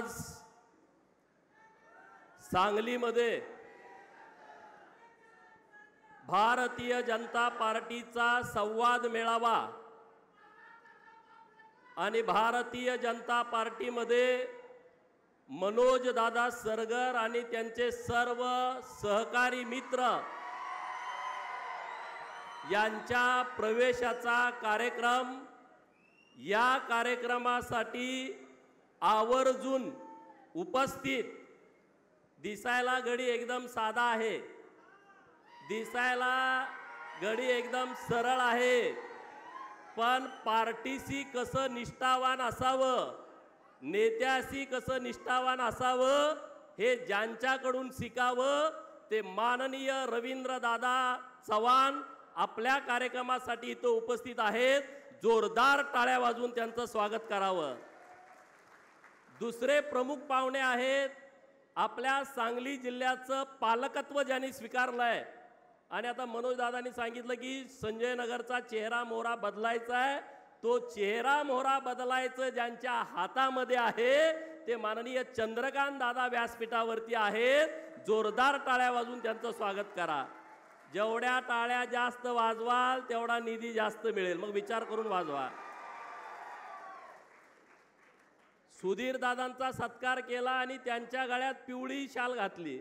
आज सांगलीमध्ये भारतीय जनता पार्टीचा संवाद मेळावा आणि भारतीय जनता पार्टीमध्ये मनोज दादा सरगर आणि त्यांचे सर्व सहकारी मित्र यांच्या प्रवेशाचा कार्यक्रम, या कार्यक्रमासाठी आवर्जून उपस्थित, दिसायला गडी एकदम साधा आहे, दिसायला गडी एकदम सरळ आहे, पण पार्टीशी कसं निष्ठावान असावं, नेत्याशी कसं निष्ठावान असावं हे ज्यांच्याकडून शिकावं ते माननीय रवींद्र दादा चव्हाण आपल्या कार्यक्रमासाठी इथं उपस्थित आहेत. जोरदार टाळ्या वाजवून त्यांचं स्वागत करावं. दुसरे प्रमुख पाहुणे आहेत आपल्या सांगली जिल्ह्याचं पालकत्व ज्यांनी स्वीकारलंय. आणि आता मनोज दादांनी सांगितलं की संजय नगरचा चेहरा मोहरा बदलायचा आहे. तो चेहरा मोहरा बदलायचं ज्यांच्या हातामध्ये आहे ते माननीय चंद्रकांत दादा व्यासपीठावरती आहेत. जोरदार टाळ्या वाजवून त्यांचं स्वागत करा. जेवढ्या टाळ्या जास्त वाजवाल तेवढा निधी जास्त मिळेल, मग विचार करून वाजवा. सुधीर दादांचा सत्कार केला आणि त्यांच्या गळ्यात पिवळी शाल घातली.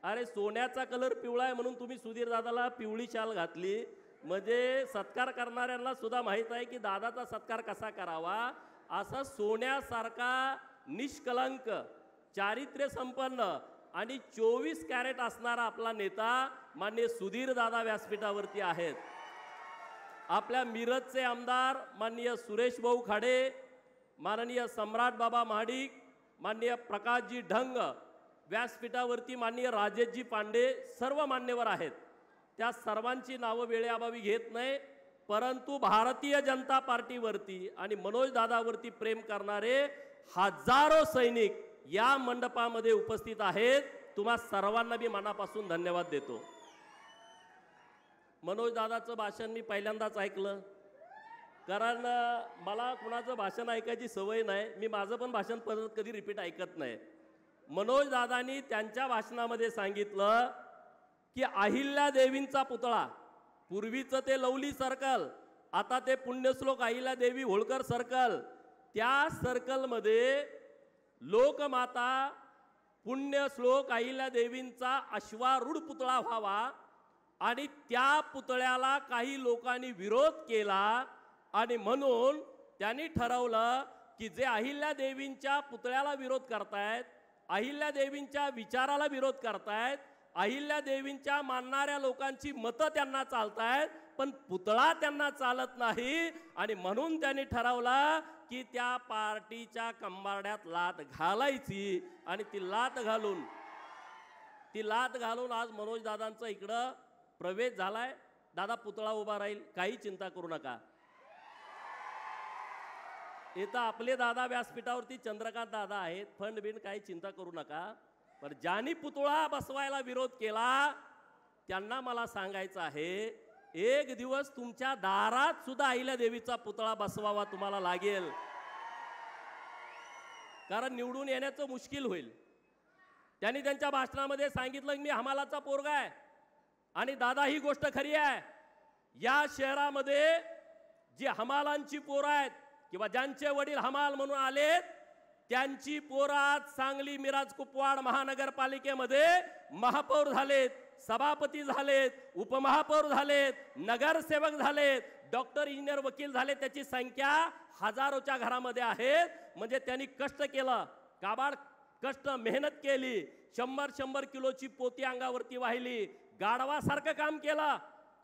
अरे सोन्याचा कलर पिवळा आहे म्हणून तुम्ही सुधीर दादाला पिवळी शाल घातली, म्हणजे सत्कार करणाऱ्यांना सुद्धा माहीत आहे की दादाचा सत्कार कसा करावा. असा सोन्यासारखा निष्कलंक, चारित्र्य संपन्न आणि 24 कॅरेट असणारा आपला नेता माननीय सुधीर दादा व्यासपीठावरती आहेत. आपल्या मिरजचे आमदार माननीय सुरेश भाऊ खाडे, माननीय सम्राट बाबा महाडिक, माननीय प्रकाशजी ढंग, व्यासपीठावरती माननीय राजेशजी पांडे, सर्व मान्यवर आहेत. त्या सर्वांची नावं वेळेअभावी घेत नाही, परंतु भारतीय जनता पार्टीवरती आणि मनोज दादावरती प्रेम करणारे हजारो सैनिक या मंडपामध्ये उपस्थित आहेत. तुम्हा सर्वांना मी मनापासून धन्यवाद देतो. मनोज दादाचं भाषण मी पहिल्यांदाच ऐकलं, कारण मला कुणाचं भाषण ऐकायची सवय नाही. मी माझं पण भाषण परत कधी रिपीट ऐकत नाही. मनोज दादांनी त्यांच्या भाषणामध्ये सांगितलं की अहिल्यादेवींचा पुतळा, पूर्वीचं ते लवली सर्कल, आता ते पुण्यश्लोक अहिल्यादेवी होळकर सर्कल, त्या सर्कलमध्ये लोकमाता पुण्यश्लोक अहिल्यादेवींचा अश्वारूढ पुतळा व्हावा. आणि त्या पुतळ्याला काही लोकांनी विरोध केला आणि म्हणून त्यांनी ठरवलं की जे अहिल्यादेवींच्या पुतळ्याला विरोध करतायत, अहिल्यादेवींच्या विचाराला विरोध करतायत, अहिल्यादेवींच्या मानणाऱ्या लोकांची मतं त्यांना चालतायत, पण पुतळा त्यांना चालत नाही. आणि म्हणून त्यांनी ठरवलं की त्या पार्टीच्या कंबारड्यात लात घालायची आणि ती लात घालून आज मनोज दादांचा इकडं प्रवेश झालाय. दादा पुतळा उभा राहील, काही चिंता करू नका. इथं आपले दादा व्यासपीठावरती चंद्रकांत दादा आहेत, फंड बिंड काही चिंता करू नका. पण ज्यांनी पुतळा बसवायला विरोध केला त्यांना मला सांगायचं आहे, एक दिवस तुमच्या दारात सुद्धा अहिल्यादेवीचा पुतळा बसवावा तुम्हाला लागेल, कारण निवडून येण्याचं मुश्किल होईल. त्यांनी त्यांच्या भाषणामध्ये सांगितलं की मी हमालाचा पोरगा आहे. आणि दादा ही गोष्ट खरी आहे, या शहरामध्ये जी हमालांची पोरं आहेत किंवा ज्यांचे वडील हमाल म्हणून आलेत त्यांची पोरं आज सांगली मिरज कुपवाड महानगरपालिकेमध्ये महापौर झालेत, सभापती झालेत, उपमहापौर झालेत, नगरसेवक झालेत, डॉक्टर इंजिनियर वकील झाले. त्याची संख्या हजारोच्या घरामध्ये आहेत. म्हणजे त्यांनी कष्ट केलं, काबाड कष्ट मेहनत केली, 100 किलोची पोती अंगावरती वाहिली, गाढवासारखं काम केलं.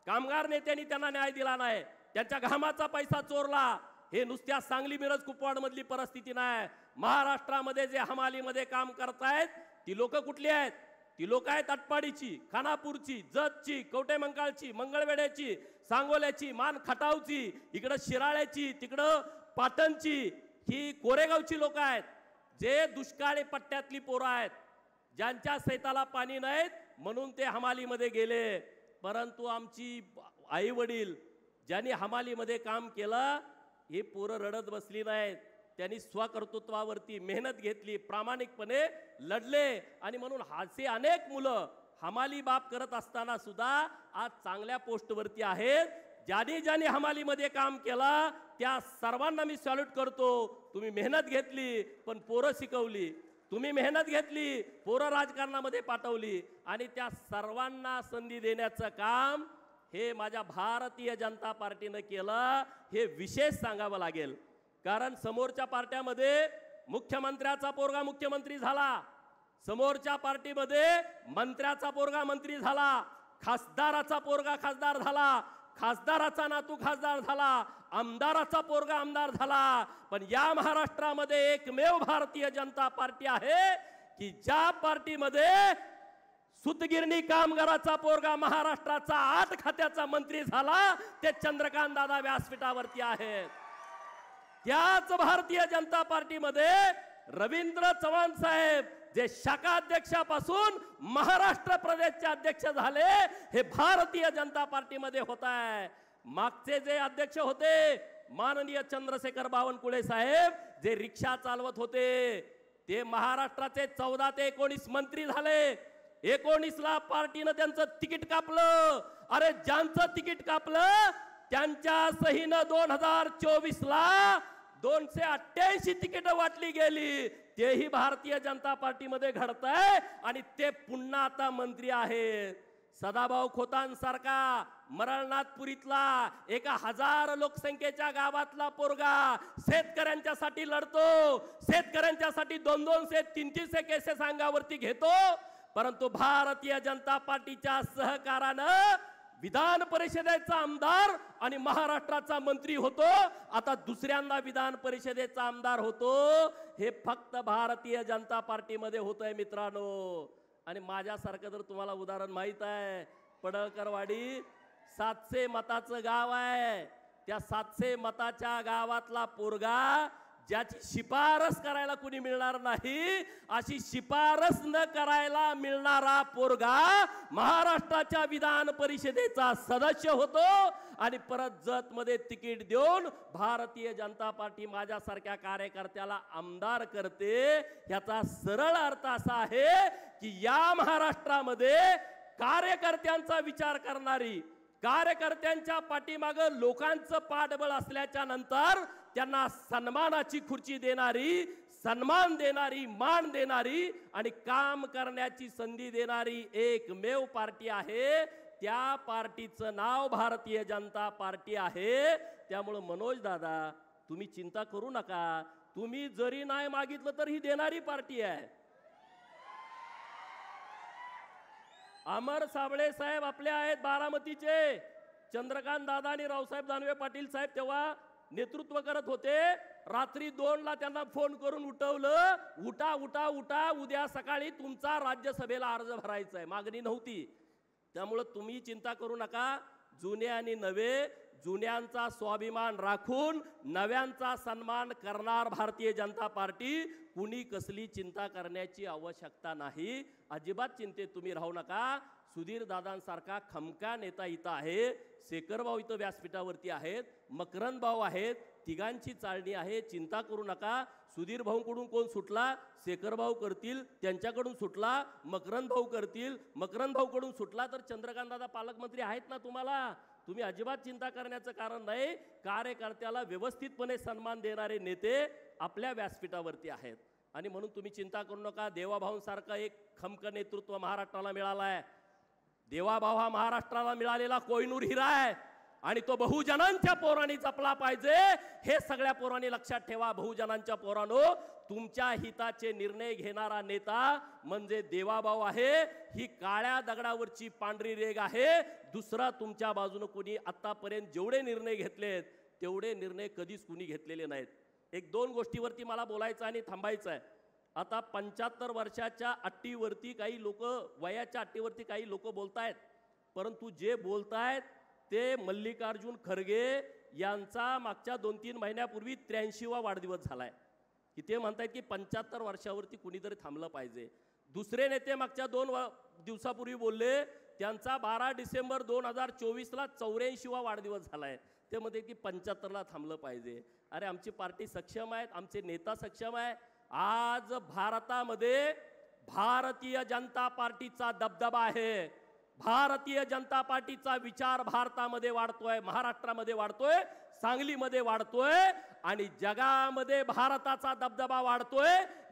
कामगार नेत्यांनी त्यांना न्याय दिला नाही, त्यांच्या घामाचा पैसा चोरला. हे नुसत्या सांगली मिरज कुपवाड मधली परिस्थिती नाही. महाराष्ट्रामध्ये जे हमालीमध्ये काम करतायत ती लोक कुठली आहेत? ती लोक आहेत अटपाडीची, खानापूरची, जतची, कवटेमंकाळची, मंगळवेढ्याची, सांगोल्याची, मान खटावची, इकडं शिराळ्याची, तिकडं पाटणची, ही कोरेगावची लोक आहेत. जे दुष्काळी पट्ट्यातली पोरं आहेत, ज्यांच्या शेताला पाणी नाहीत म्हणून ते हमालीमध्ये गेले. परंतु आमची आई वडील ज्यांनी हमालीमध्ये काम केलं, हे पोरं रडत बसली नाहीत. त्यांनी स्वकर्तृत्वावरती मेहनत घेतली, प्रामाणिकपणे लढले आणि म्हणून असे अनेक मुलं हमाली बाप करत असताना सुद्धा आज चांगल्या पोस्टवरती आहेत. ज्यांनी हमालीमध्ये काम केला त्या सर्वांना मी सॅल्यूट करतो. तुम्ही मेहनत घेतली पण पोरं शिकवली, तुम्ही मेहनत घेतली पोरं राजकारणामध्ये पाठवली आणि त्या सर्वांना संधी देण्याचं काम हे माझ्या भारतीय जनता पार्टीनं केलं. हे विशेष सांगावं लागेल, कारण समोरच्या पार्ट्यामध्ये मुख्यमंत्र्याचा पोरगा मुख्यमंत्री झाला, समोरच्या पार्टीमध्ये मंत्र्याचा पोरगा मंत्री झाला, खासदाराचा पोरगा खासदार झाला, खासदाराचा नातू खासदार झाला, आमदाराचा पोरगा आमदार झाला. पण या महाराष्ट्रामध्ये एकमेव भारतीय जनता पार्टी आहे की ज्या पार्टीमध्ये सुतगिरणी कामगाराचा पोरगा महाराष्ट्राचा 8 खात्याचा मंत्री झाला, ते चंद्रकांत दादा व्यासपीठावरती आहेत. त्याच भारतीय जनता पार्टीमध्ये रवींद्र चव्हाण साहेब जे शाखा अध्यक्षापासून महाराष्ट्र प्रदेशचे अध्यक्ष झाले, हे भारतीय जनता पार्टीमध्ये होत आहे. मागचे जे अध्यक्ष होते माननीय चंद्रशेखर बावनकुळे साहेब, जे रिक्षा चालवत होते, ते महाराष्ट्राचे 14 ते 19 मंत्री झाले. 19ला पार्टीनं त्यांचं तिकीट कापलं. अरे ज्यांचं तिकीट कापलं त्यांच्या सहीनं 2024ला 288 तिकीट वाटली गेली. तेही भारतीय जनता पार्टीमध्ये घडतंय आणि ते पुन्हा आता मंत्री आहेत. सदाभाऊ खोतांसारखा मरळनाथपुरीतला 1000 लोकसंख्येच्या गावातला पोरगा शेतकऱ्यांच्यासाठी लढतो, शेतकऱ्यांच्यासाठी 2-2 3-3 केसेस अंगावरती घेतो. परंतु भारतीय जनता पार्टीच्या सहकारानं विधान परिषदेचा आमदार आणि महाराष्ट्राचा मंत्री होतो. आता दुसऱ्यांदा विधान परिषदेचा आमदार होतो. हे फक्त भारतीय जनता पार्टीमध्ये होतंय मित्रांनो. आणि माझ्यासारखं जर तुम्हाला उदाहरण माहित आहे, पडळकरवाडी 700 मताचं गाव आहे. त्या 700 मताच्या गावातला पोरगा ज्याची शिफारस करायला कुणी मिळणार नाही, अशी शिफारस न करायला मिळणारा पोरगा महाराष्ट्राच्या विधान परिषदेचा सदस्य होतो आणि परत जतमध्ये तिकीट देऊन भारतीय जनता पार्टी माझ्यासारख्या कार्यकर्त्याला आमदार करते. याचा सरळ अर्थ असा आहे की या महाराष्ट्रामध्ये कार्यकर्त्यांचा विचार करणारी, कार्यकर्त्यांच्या पाठीमागं लोकांचं पाठबळ असल्याच्या नंतर त्यांना सन्मानाची खुर्ची देणारी, सन्मान देणारी, मान देणारी आणि काम करण्याची संधी देणारी एकमेव पार्टी आहे. त्या पार्टीचं नाव भारतीय जनता पार्टी आहे. त्यामुळे मनोज दादा, तुम्ही चिंता करू नका. तुम्ही जरी नाही मागितलं तर ही देणारी पार्टी आहे. अमर साबळे साहेब आपले आहेत बारामतीचे. चंद्रकांत दादा आणि रावसाहेब दानवे पाटील साहेब तेव्हा नेतृत्व करत होते. रात्री 2ला त्यांना फोन करून उठवलं, उठा उठा उठा, उद्या सकाळी तुमचा राज्यसभेला अर्ज भरायचा आहे. मागणी नव्हती. त्यामुळे तुम्ही चिंता करू नका. जुने आणि नवे, जुन्यांचा स्वाभिमान राखून नव्यांचा सन्मान करणार भारतीय जनता पार्टी. कुणी कसली चिंता करण्याची आवश्यकता नाही. अजिबात चिंतेत तुम्ही राहू नका. सुधीर दादांसारखा खमका नेता इथं आहे. शेखर भाऊ इथं व्यासपीठावरती आहेत, मकरंद भाऊ आहेत. तिघांची चालणी आहे. चिंता करू नका. सुधीर भाऊकडून कोण सुटला, शेखर भाऊ करतील. त्यांच्याकडून सुटला, मकरंद भाऊ करतील. मकरंद भाऊकडून सुटला तर चंद्रकांत दादा पालकमंत्री आहेत ना तुम्हाला. तुम्ही अजिबात चिंता करण्याचं कारण नाही. कार्यकर्त्याला व्यवस्थितपणे सन्मान देणारे नेते आपल्या व्यासपीठावरती आहेत आणि म्हणून तुम्ही चिंता करू नका. देवाभाऊंसारखं एक खमक नेतृत्व महाराष्ट्राला मिळालं आहे. देवाभाऊ हा महाराष्ट्राला मिळालेला कोहिनूर हिरा आहे आणि तो बहुजनांच्या पोरांनी जपला पाहिजे. हे सगळ्या पोरांनी लक्षात ठेवा. बहुजनांच्या पोरांनो, तुमच्या हिताचे निर्णय घेणारा नेता म्हणजे देवाभाऊ आहे. ही काळ्या दगडावरची पांढरी रेग आहे. दुसरा तुमच्या बाजूने कोणी आतापर्यंत जेवढे निर्णय घेतलेत तेवढे निर्णय कधीच कुणी घेतलेले नाहीत. 1-2 गोष्टीवरती मला बोलायचं आणि थांबायचं आहे. आता 75 वर्षाच्या अट्टीवरती काही लोक, वयाच्या अट्टीवरती काही लोक बोलतायत, परंतु जे बोलतायत ते मल्लिकार्जुन खरगे यांचा मागच्या 2-3 महिन्यापूर्वी 83वा वाढदिवस झालाय की ते म्हणतायत की 75 वर्षावरती कुणीतरी थांबलं पाहिजे. दुसरे नेते मागच्या 2 दिवसापूर्वी बोलले, त्यांचा 12 डिसेंबर 2024ला 84वा वाढदिवस झालाय. ते म्हणते की 75ला थांबलं पाहिजे. अरे आमची पार्टी सक्षम आहे, आमचे नेता सक्षम आहे. आज भारतामध्ये भारतीय जनता पार्टीचा दबदबा आहे. भारतीय जनता पार्टीचा विचार भारतामध्ये वाढतोय, महाराष्ट्रामध्ये वाढतोय, सांगलीमध्ये वाढतोय आणि जगामध्ये भारताचा दबदबा वाढतोय.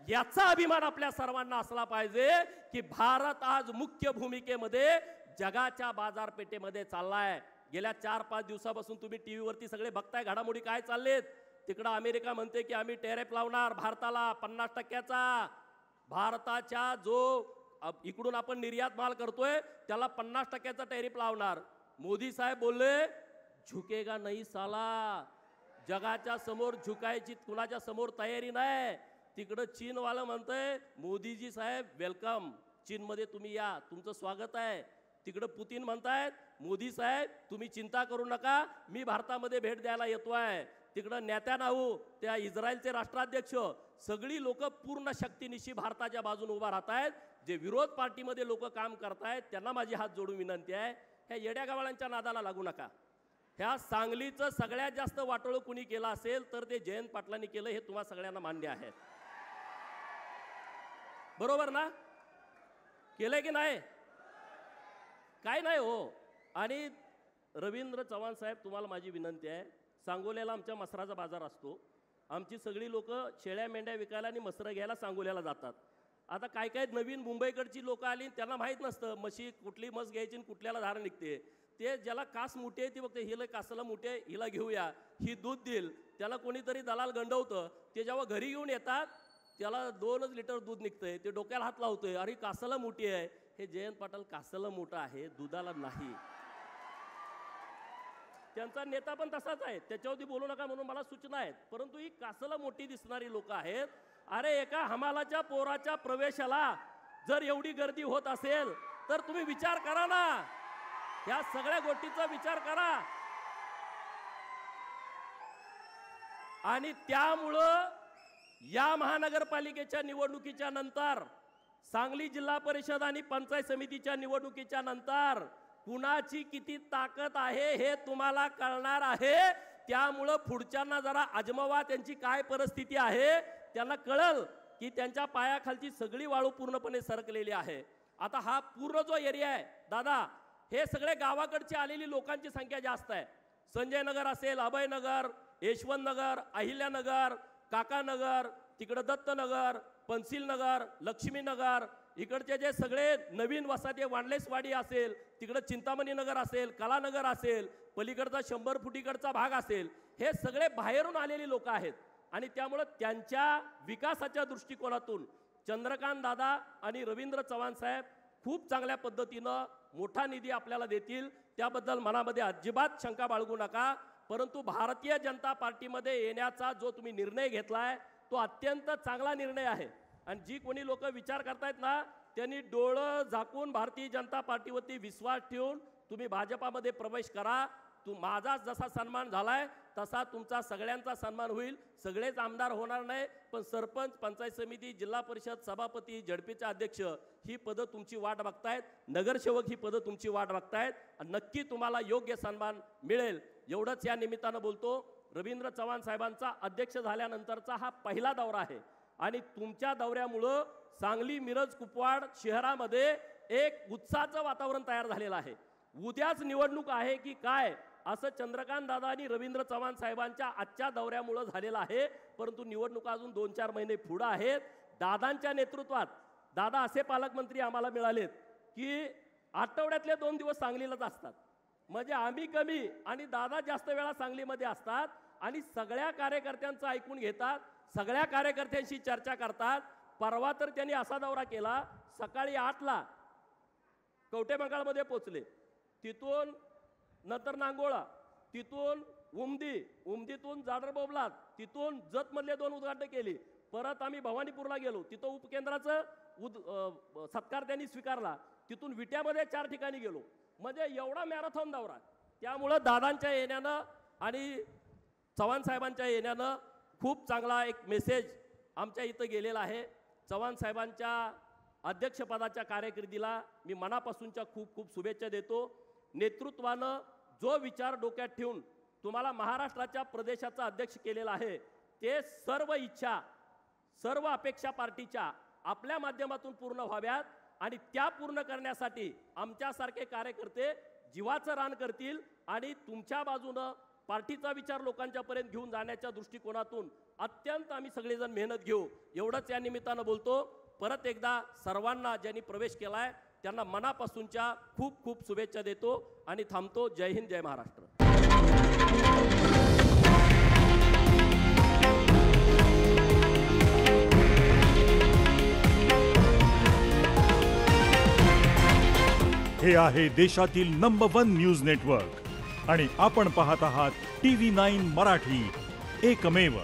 याचा अभिमान आपल्या सर्वांना असला पाहिजे की भारत आज मुख्य भूमिकेमध्ये जगाच्या बाजारपेठेमध्ये चाललाय. गेल्या 4-5 दिवसापासून तुम्ही टीव्हीवरती सगळे बघताय घडामोडी काय चाललेत. तिकडं अमेरिका म्हणते की आम्ही टॅरिफ लावणार भारताला 50%चा. भारताच्या जो इकडून आपण निर्यात माल करतोय त्याला 50%चा टॅरिफ लावणार. मोदी साहेब बोलले झुकेगा नाही साला. जगाच्या समोर झुकायची कुणाच्या समोर तयारी नाही. तिकडं चीनवालं म्हणतंय मोदीजी साहेब वेलकम, चीनमध्ये तुम्ही या, तुमचं स्वागत आहे. तिकडं पुतीन म्हणतायत मोदी साहेब तुम्ही चिंता करू नका, मी भारतामध्ये भेट द्यायला येतोय. तिकडं नेत्यानाहू त्या इस्रायलचे राष्ट्राध्यक्ष सगळी लोक पूर्ण शक्तीनिशी भारताच्या बाजूने उभा राहत आहेत. जे विरोध पार्टीमध्ये लोक काम करतायत त्यांना माझी हात जोडून विनंती आहे, ह्या येड्या गावाळांच्या नादाला लागू नका. ह्या सांगलीचं सगळ्यात जास्त वाटोळं कुणी केलं असेल तर ते जयंत पाटलांनी केलं, हे तुम्हा सगळ्यांना मान्य आहे. बरोबर ना? केलंय की नाही? काय नाही हो. आणि रवींद्र चव्हाण साहेब तुम्हाला माझी विनंती आहे, सांगोल्याला आमच्या मसराचा बाजार असतो. आमची सगळी लोक शेळ्या मेंढ्या विकायला आणि मसरं घ्यायला सांगोल्याला जातात. आता काय काय नवीन मुंबईकडची लोक आली त्यांना माहीत नसतं म्हशी कुठली मस घ्यायची आणि कुठल्याला धार निघते. ते ज्याला कास मोठी आहे ती बघते हिला कासला मोठी आहे हिला घेऊया, ही दूध देईल. त्याला कोणीतरी दलाल गंडवतं. ते जेव्हा घरी घेऊन येतात त्याला 2 लिटर दूध निघतंय. ते डोक्याला हात लावतोय, अरे कासला मोठी आहे. हे जयंत पाटील कासला मोठा आहे, दुधाला नाही. त्यांचा नेता पण तसाच आहे, त्याच्यावरती बोलू नका म्हणून मला सूचना आहेत. परंतु ही कासला मोठी दिसणारी लोक आहेत. अरे एका हमालाच्या पोराच्या प्रवेशाला जर एवढी गर्दी होत असेल तर तुम्ही विचार करा ना, या सगळ्या गोष्टीचा विचार करा. आणि त्यामुळं या महानगरपालिकेच्या निवडणुकीच्या नंतर, सांगली जिल्हा परिषद आणि पंचायत समितीच्या निवडणुकीच्या नंतर कुणाची किती ताकद आहे हे तुम्हाला कळणार आहे. त्यामुळं पुढच्यांना जरा आजमावा, त्यांची काय परिस्थिती आहे त्यांना कळल की त्यांच्या पायाखालची सगळी वाळू पूर्णपणे सरकलेली आहे. आता हा पूर्ण जो एरिया आहे दादा, हे सगळे गावाकडची आलेली लोकांची संख्या जास्त आहे. संजय नगर असेल, अभयनगर, यशवंत नगर, अहिल्यानगर, काकानगर, तिकडं दत्तनगर, पंसिलनगर, लक्ष्मीनगर, इकडचे जे सगळे नवीन वसाहती वांडलेसवाडी असेल, तिकडं चिंतामणी नगर असेल, कलानगर असेल, पलीकडचा 100 फुटीकडचा भाग असेल, हे सगळे बाहेरून आलेली लोक आहेत. आणि त्यामुळं त्यांच्या विकासाच्या दृष्टिकोनातून चंद्रकांत दादा आणि रवींद्र चव्हाण साहेब खूप चांगल्या पद्धतीनं मोठा निधी आपल्याला देतील, त्याबद्दल मनामध्ये अजिबात शंका बाळगू नका. परंतु भारतीय जनता पार्टीमध्ये येण्याचा जो तुम्ही निर्णय घेतलाय तो अत्यंत चांगला निर्णय आहे. आणि जी कोणी लोक विचार करतायत ना त्यांनी डोळं झाकून भारतीय जनता पार्टीवरती विश्वास ठेवून तुम्ही भाजपामध्ये प्रवेश करा. माझा जसा सन्मान झालाय तसा तुमचा सगळ्यांचा सन्मान होईल. सगळेच आमदार होणार नाही, पण सरपंच, पंचायत समिती, जिल्हा परिषद सभापती, झडपीचे अध्यक्ष ही पदं तुमची वाट बघतायत, नगरसेवक ही पदं तुमची वाट बघतायत. नक्की तुम्हाला योग्य सन्मान मिळेल एवढंच या निमित्तानं बोलतो. रवींद्र चव्हाण साहेबांचा अध्यक्ष झाल्यानंतरचा हा पहिला दौरा आहे आणि तुमच्या दौऱ्यामुळं सांगली, मिरज, कुपवाड शहरामध्ये एक उत्साहाचं वातावरण तयार झालेलं आहे. उद्याच निवडणूक आहे की काय असं चंद्रकांत दादा आणि रवींद्र चव्हाण साहेबांच्या आजच्या दौऱ्यामुळे झालेलं आहे. परंतु निवडणुका अजून 2-4 महिने पुढे आहेत. दादांच्या नेतृत्वात दादा असे पालकमंत्री आम्हाला मिळालेत की आठवड्यातले 2 दिवस सांगलीलाच असतात. म्हणजे आम्ही कमी आणि दादा जास्त वेळा सांगलीमध्ये असतात आणि सगळ्या कार्यकर्त्यांचं ऐकून घेतात, सगळ्या कार्यकर्त्यांशी चर्चा करतात. परवा तर त्यांनी असा दौरा केला, सकाळी 8ला कवठेमंकाळमध्ये पोचले, तिथून नंतर नांगोळा, तिथून उमदीतून जाडर बोबलात, तिथून जतमधले 2 उद्घाटन केली. परत आम्ही भवानीपूरला गेलो, तिथं उपकेंद्राचं सत्कार त्यांनी स्वीकारला. तिथून विट्यामध्ये 4 ठिकाणी गेलो. म्हणजे एवढा मॅरेथॉन दौरा. त्यामुळं दादांच्या येण्यानं आणि चव्हाण साहेबांच्या येण्यानं खूप चांगला एक मेसेज आमच्या इथं गेलेला आहे. चव्हाण साहेबांच्या अध्यक्षपदाच्या कार्यकिर्दीला मी मनापासूनच्या खूप खूप शुभेच्छा देतो. नेतृत्वानं जो विचार डोक्यात ठेवून तुम्हाला महाराष्ट्राच्या प्रदेशाचा अध्यक्ष केलेला आहे, ते सर्व इच्छा, सर्व अपेक्षा पार्टीच्या आपल्या माध्यमातून पूर्ण व्हाव्यात आणि त्या पूर्ण करण्यासाठी आमच्यासारखे कार्यकर्ते जीवाचं रान करतील आणि तुमच्या बाजूनं पार्टीचा विचार लोकांच्या पर्यंत घेऊन जाण्याच्या दृष्टिकोनातून अत्यंत आम्ही सगळेजण मेहनत घेऊ, एवढंच या निमित्तानं बोलतो। परत एकदा सर्वांना ज्यांनी प्रवेश केलाय त्यांना मनापासूनच्या खूप खूप शुभेच्छा देतो आणि थांबतो। जय हिंद, जय महाराष्ट्र। हे आहे देशातील नंबर 1 न्यूज नेटवर्क आणि आपण पाहत आहात TV9 मराठी, एकमेव।